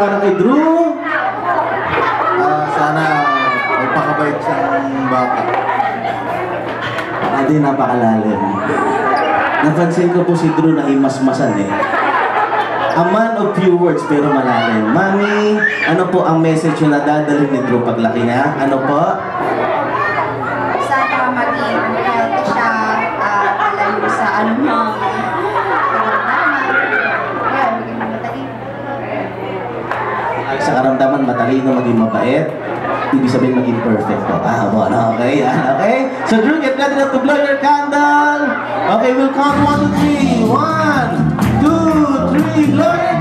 para kay Drew? Sana magpakabait siyang bata. Hindi, napakalalim. Napansin ko po si Drew na himasmasan eh. A man of few words pero malalim. Mami, ano po ang message na dadalhin ni Drew paglaki niya? Ano po? Sana maging healthy siya, malayo sa anumang Sa karamdaman, matalino, maging mabait. Ibig sabihin maging perfect po. Bueno, okay, okay. So Drew, get ready to blow your candle. Okay, we'll count 1, 2, 3. 1, 2, 3, blow it!